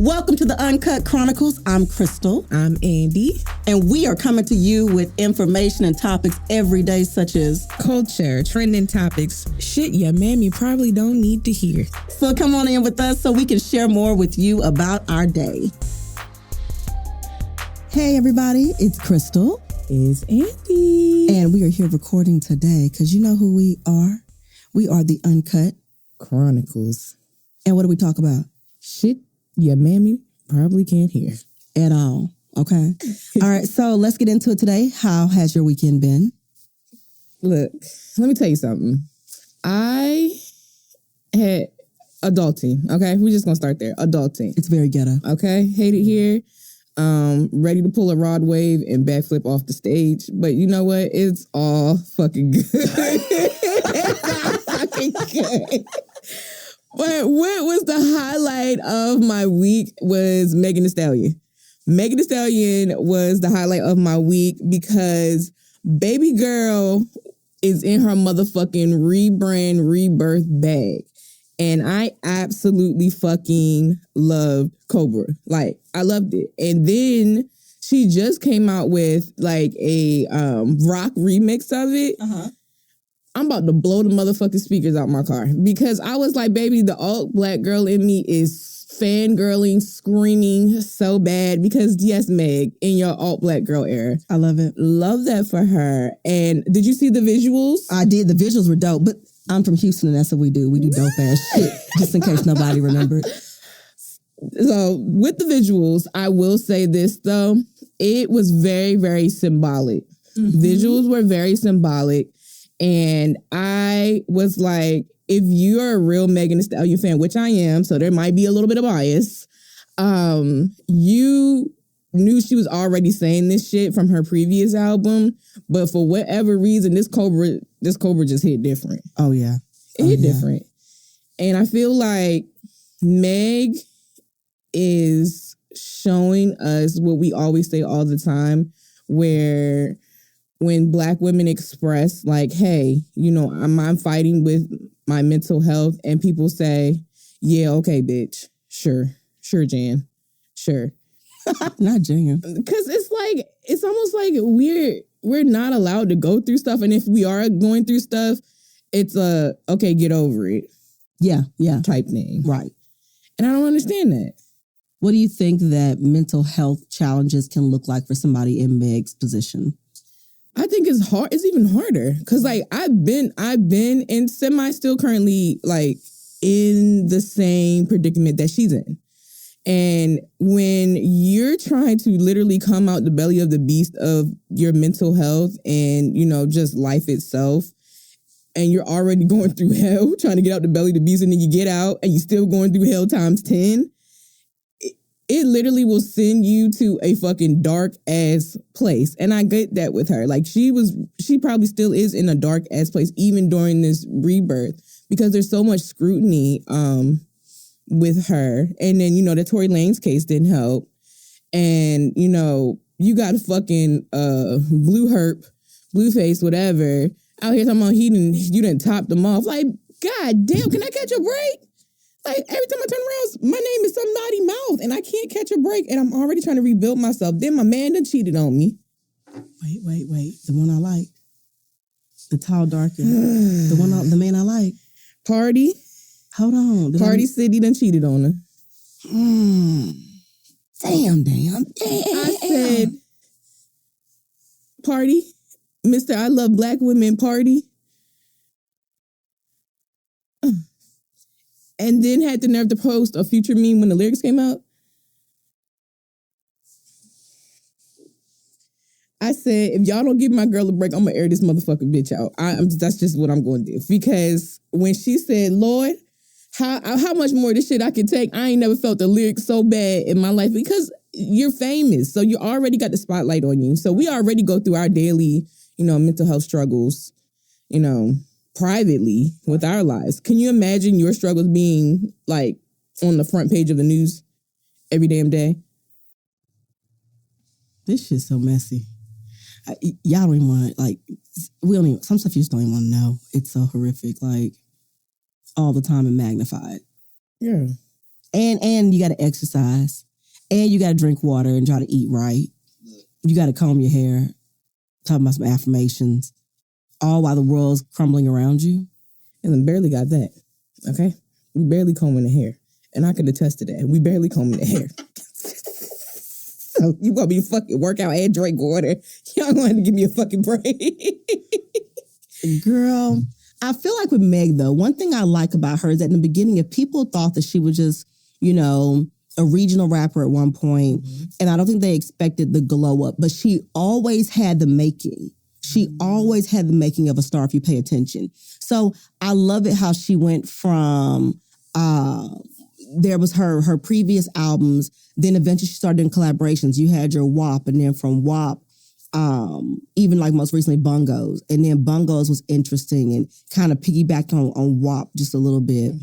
Welcome to the Uncut Chronicles. I'm Krystle. I'm Andy. And we are coming to you with information and topics every day, such as culture, trending topics, shit your mammy probably don't need to hear. So come on in with us so we can share more with you about our day. Hey everybody, it's Krystle. It's Andy. And we are here recording today because you know who we are? We are the Uncut Chronicles. And what do we talk about? Shit your mammy probably can't hear. At all. Okay. All right. So let's get into it today. How has your weekend been? Look, let me tell you something. I had adulting. Okay. We're just going to start there. Adulting. It's very ghetto. Okay. Hate it here. Ready to pull a rod wave and backflip off the stage. But you know what? It's all fucking good. It's all fucking good. But what was the highlight of my week was Megan Thee Stallion. Megan Thee Stallion was the highlight of my week because baby girl is in her motherfucking Rebirth bag. And I absolutely fucking loved Cobra. Like, I loved it. And then she just came out with like a rock remix of it. Uh-huh. I'm about to blow the motherfucking speakers out my car because I was like, baby, the alt black girl in me is fangirling, screaming so bad because yes, Meg, in your alt black girl era. I love it. Love that for her. And did you see the visuals? I did. The visuals were dope, but I'm from Houston and that's what we do. We do dope ass shit, just in case nobody remembered. So with the visuals, I will say this though, it was very, very symbolic. Mm-hmm. Visuals were very symbolic. And I was like, if you're a real Megan Thee Stallion fan, which I am, so there might be a little bit of bias, you knew she was already saying this shit from her previous album, but for whatever reason, this Cobra just hit different. Oh, yeah. It hit different. And I feel like Meg is showing us what we always say all the time, where when Black women express like, hey, you know, I'm fighting with my mental health, and people say, yeah, okay, bitch. Sure, Jan. Sure. Not Jan. Because it's almost like we're not allowed to go through stuff. And if we are going through stuff, it's okay, get over it. Yeah. Type thing. Right. And I don't understand that. What do you think that mental health challenges can look like for somebody in Meg's position? I think it's hard. It's even harder because like I've been and still currently like in the same predicament that she's in. And when you're trying to literally come out the belly of the beast of your mental health and, you know, just life itself, and you're already going through hell trying to get out the belly of the beast, and then you get out and you're still going through hell times 10. It literally will send you to a fucking dark ass place. And I get that with her. Like she probably still is in a dark ass place, even during this rebirth, because there's so much scrutiny with her. And then, you know, the Tory Lanez case didn't help. And, you know, you got a fucking blue face, whatever, out here talking about you done topped them off. Like, God damn, can I catch a break? Like, every time I turn around, my name is some naughty mouth, and I can't catch a break, and I'm already trying to rebuild myself. Then my man done cheated on me. Wait. The one I like. The tall, dark, the man I like. Party. Hold on. Party City done cheated on her. Damn. I said, Party, Mr. I Love Black Women Party. And then had the nerve to post a Future meme when the lyrics came out. I said, if y'all don't give my girl a break, I'm going to air this motherfucking bitch out. That's just what I'm going to do. Because when she said, Lord, how much more of this shit I can take? I ain't never felt the lyrics so bad in my life. Because you're famous. So you already got the spotlight on you. So we already go through our daily, you know, mental health struggles, you know, privately with our lives. Can you imagine your struggles being like on the front page of the news every damn day? This shit's so messy. Y'all don't even want to, some stuff you just don't even want to know. It's so horrific, like all the time and magnified. Yeah. And you got to exercise. And you got to drink water and try to eat right. You got to comb your hair. Talking about some affirmations. All while the world's crumbling around you. And then barely got that. Okay? We barely combing the hair. And I can attest to that. We barely combing the hair. So you want me to fucking work out and drink water. Y'all going to give me a fucking break. Girl, I feel like with Meg, though, one thing I like about her is that in the beginning, if people thought that she was just, you know, a regional rapper at one point, and I don't think they expected the glow up, but she always had the making. She always had the making of a star if you pay attention. So I love it how she went from, there was her previous albums, then eventually she started doing collaborations. You had your WAP, and then from WAP, even like most recently Bungos. And then Bungos was interesting and kind of piggybacked on WAP just a little bit.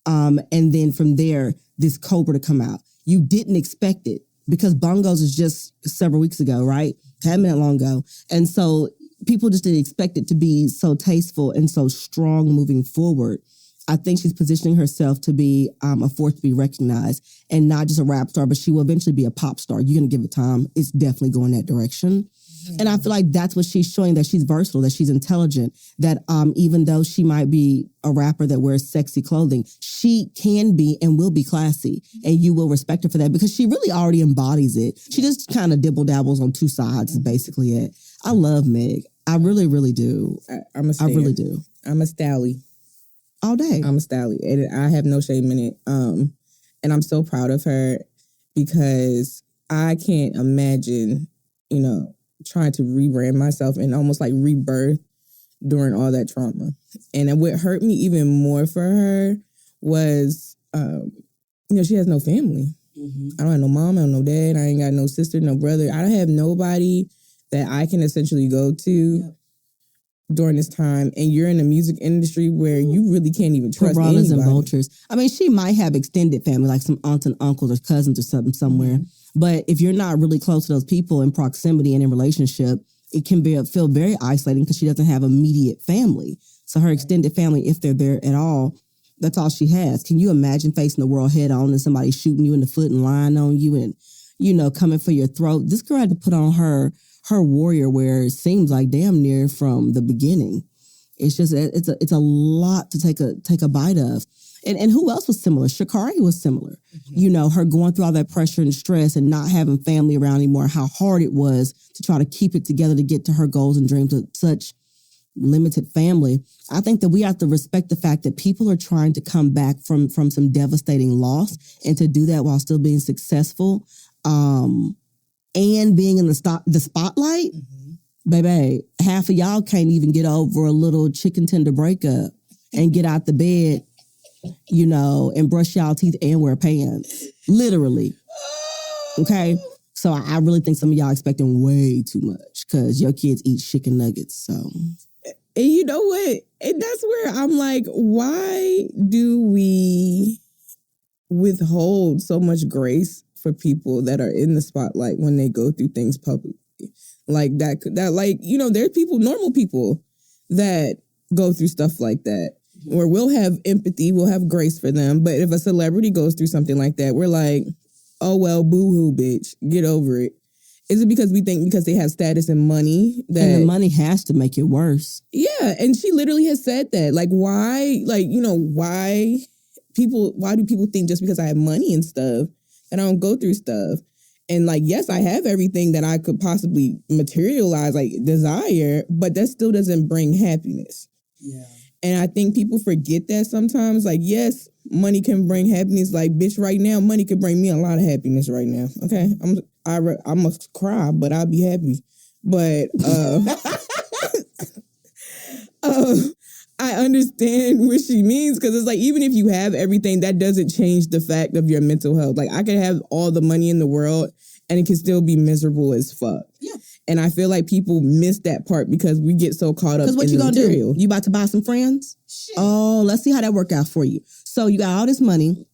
And then from there, this Cobra to come out. You didn't expect it because Bungos is just several weeks ago, right? Hadn't been that long ago. And so people just didn't expect it to be so tasteful and so strong moving forward. I think she's positioning herself to be a force to be recognized and not just a rap star, but she will eventually be a pop star. You're going to give it time. It's definitely going that direction. And I feel like that's what she's showing, that she's versatile, that she's intelligent, that even though she might be a rapper that wears sexy clothing, she can be and will be classy. And you will respect her for that because she really already embodies it. She just kind of dibble dabbles on two sides is basically it. I love Meg. I really, really do. I really do. I'm a Stally. All day. I'm a Stally. And I have no shame in it. And I'm so proud of her because I can't imagine, you know, trying to rebrand myself and almost like rebirth during all that trauma. And what hurt me even more for her was, you know, she has no family. I don't have no mom, I don't have no dad, I ain't got no sister, no brother. I don't have nobody that I can essentially go to during this time. And you're in the music industry where you really can't even trust Piranhas anybody. and vultures. I mean, she might have extended family, like some aunts and uncles or cousins or something somewhere. But if you're not really close to those people in proximity and in relationship, it can feel very isolating because she doesn't have immediate family. So her extended family, if they're there at all, that's all she has. Can you imagine facing the world head on and somebody shooting you in the foot and lying on you and, you know, coming for your throat? This girl had to put on her warrior wear, it seems like damn near from the beginning. It's just, it's a lot to take a bite of. And who else was similar? Sha'Carri was similar. You know, her going through all that pressure and stress and not having family around anymore, how hard it was to try to keep it together to get to her goals and dreams with such limited family. I think that we have to respect the fact that people are trying to come back from some devastating loss and to do that while still being successful and being in the spotlight. Baby, half of y'all can't even get over a little chicken tender breakup and get out the bed, you know, and brush y'all teeth and wear pants. Literally. Okay? So I really think some of y'all expecting way too much because your kids eat chicken nuggets, so. And you know what? And that's where I'm like, why do we withhold so much grace for people that are in the spotlight when they go through things publicly? Like that, like, you know, there's people, normal people that go through stuff like that, where we'll have empathy, we'll have grace for them. But if a celebrity goes through something like that, we're like, oh, well, boo-hoo, bitch, get over it. Is it because we think because they have status and money that... And the money has to make it worse. Yeah, and she literally has said that. Like, why, like, you know, why do people think just because I have money and stuff that I don't go through stuff? And, like, yes, I have everything that I could possibly materialize, like, desire, but that still doesn't bring happiness. Yeah. And I think people forget that sometimes. Like, yes, money can bring happiness. Like, bitch, right now, money could bring me a lot of happiness right now. Okay? I must cry, but I'll be happy. But I understand what she means because it's like, even if you have everything, that doesn't change the fact of your mental health. Like, I could have all the money in the world and it can still be miserable as fuck. Yeah. And I feel like people miss that part because we get so caught up in the material. Because what you gonna do? You about to buy some friends? Shit. Oh, let's see how that work out for you. So you got all this money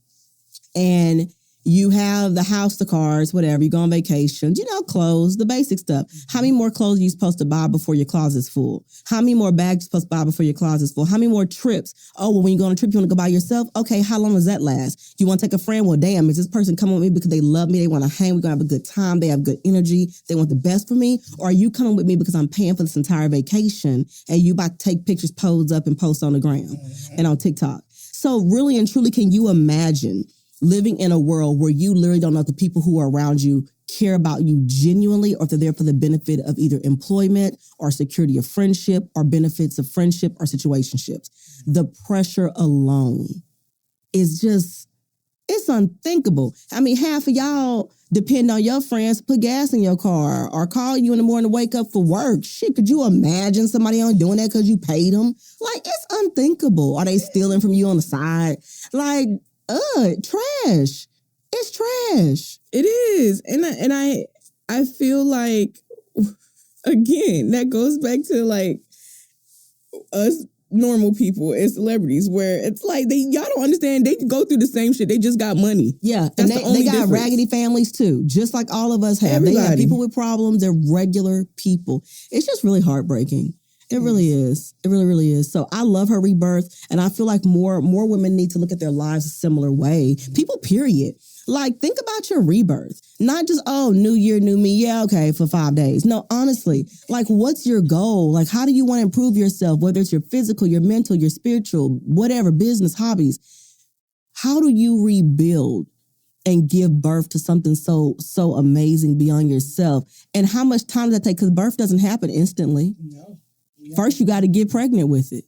and You have the house, the cars, whatever. You go on vacations, clothes, the basic stuff. How many more clothes are you supposed to buy before your closet's full? How many more bags are you supposed to buy before your closet's full? How many more trips? Oh, well, when you go on a trip, you want to go by yourself? Okay, how long does that last? You want to take a friend? Well, damn, is this person coming with me because they love me? They want to hang. We're going to have a good time. They have good energy. They want the best for me. Or are you coming with me because I'm paying for this entire vacation and you about to take pictures, pose up and post on the gram and on TikTok? So really and truly, can you imagine living in a world where you literally don't know if the people who are around you care about you genuinely, or if they're there for the benefit of either employment or security of friendship or benefits of friendship or situationships? The pressure alone is just, it's unthinkable. I mean, half of y'all depend on your friends to put gas in your car or call you in the morning to wake up for work. Shit, could you imagine somebody only doing that because you paid them? Like, it's unthinkable. Are they stealing from you on the side? Like, trash. It's trash. It is. And I feel like, again, that goes back to like us normal people and celebrities, where it's like y'all don't understand, they go through the same shit. They just got money. Yeah. That's and they got difference. Raggedy families too, just like all of us have. Everybody. They have people with problems. They're regular people. It's just really heartbreaking. It really is. It really, really is. So I love her rebirth, and I feel like more women need to look at their lives a similar way. People, period. Like, think about your rebirth. Not just, new year, new me. Yeah, okay, for 5 days. No, honestly, like, what's your goal? Like, how do you want to improve yourself? Whether it's your physical, your mental, your spiritual, whatever, business, hobbies. How do you rebuild and give birth to something so amazing beyond yourself? And how much time does that take? Because birth doesn't happen instantly. No. First, you got to get pregnant with it.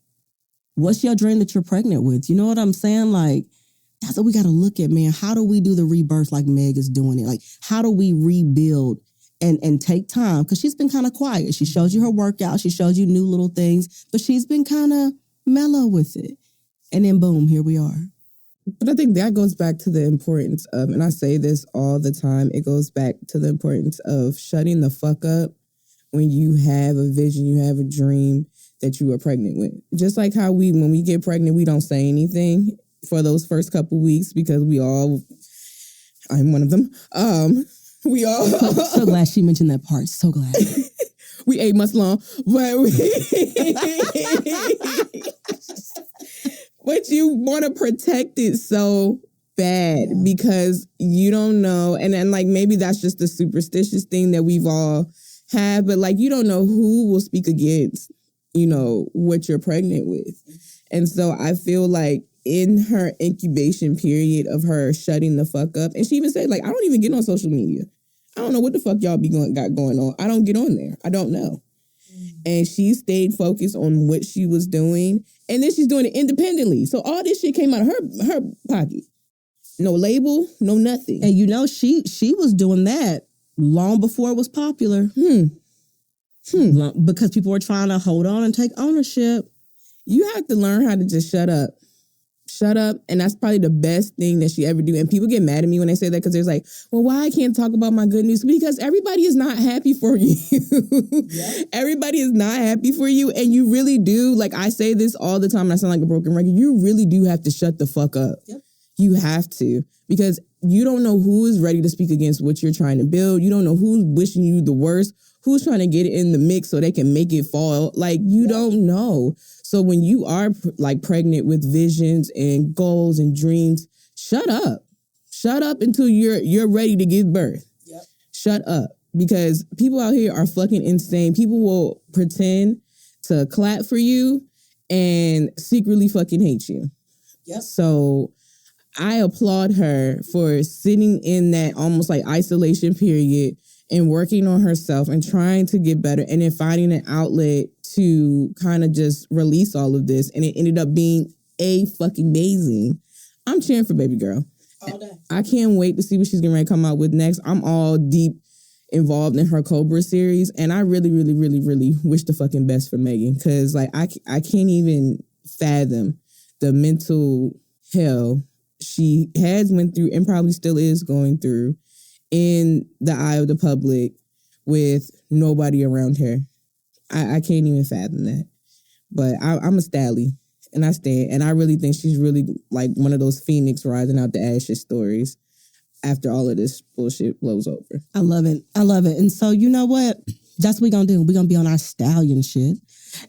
What's your dream that you're pregnant with? You know what I'm saying? Like, that's what we got to look at, man. How do we do the rebirth like Meg is doing it? Like, how do we rebuild and take time? Because she's been kind of quiet. She shows you her workout. She shows you new little things. But she's been kind of mellow with it. And then, boom, here we are. But I think that goes back to the importance of, and I say this all the time, it goes back to the importance of shutting the fuck up when you have a vision, you have a dream that you are pregnant with. Just like how when we get pregnant, we don't say anything for those first couple weeks because I'm one of them. We all. So glad she mentioned that part. So glad. We 8 months long, but but you want to protect it so bad because you don't know. And then like, maybe that's just the superstitious thing that we've all had, but like, you don't know who will speak against, what you're pregnant with. And so I feel like in her incubation period of her shutting the fuck up, and she even said, like, I don't even get on social media. I don't know what the fuck y'all got going on. I don't get on there. I don't know. And she stayed focused on what she was doing. And then she's doing it independently. So all this shit came out of her pocket. No label, no nothing. And she was doing that long before it was popular. Because people were trying to hold on and take ownership. You have to learn how to just shut up. Shut up. And that's probably the best thing that she ever do. And people get mad at me when I say that because they're like, well, why I can't talk about my good news? Because everybody is not happy for you. Yep. Everybody is not happy for you. And you really do. Like, I say this all the time and I sound like a broken record. You really do have to shut the fuck up. Yep. You have to. Because you don't know who is ready to speak against what you're trying to build. You don't know who's wishing you the worst. Who's trying to get it in the mix so they can make it fall. Like, you don't know. So when you are like pregnant with visions and goals and dreams, shut up. Shut up until you're ready to give birth. Yep. Shut up. Because people out here are fucking insane. People will pretend to clap for you and secretly fucking hate you. Yep. So I applaud her for sitting in that almost like isolation period and working on herself and trying to get better and then finding an outlet to kind of just release all of this. And it ended up being fucking amazing. I'm cheering for baby girl. All day. I can't wait to see what she's getting ready to come out with next. I'm all deep involved in her Cobra series. And I really, really, really, really wish the fucking best for Megan. Because like I can't even fathom the mental hell she has went through and probably still is going through in the eye of the public with nobody around her. I can't even fathom that. But I'm a Stally, and I stand. And I really think she's really like one of those Phoenix rising out the ashes stories. after all of this bullshit blows over. I love it. I love it. And so, you know what? That's what we're going to do. We're going to be on our stallion shit.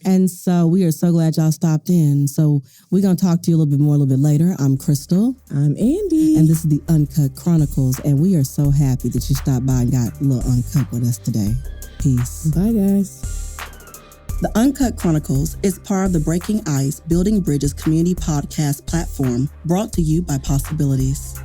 And so we are so glad y'all stopped in. So we're going to talk to you a little bit more a little bit later. I'm Krystle. I'm Andy. And this is the Uncut Chronicles. And we are so happy that you stopped by and got a little uncut with us today. Peace. Bye, guys. The Uncut Chronicles is part of the Breaking Ice Building Bridges community podcast platform brought to you by Possibilities.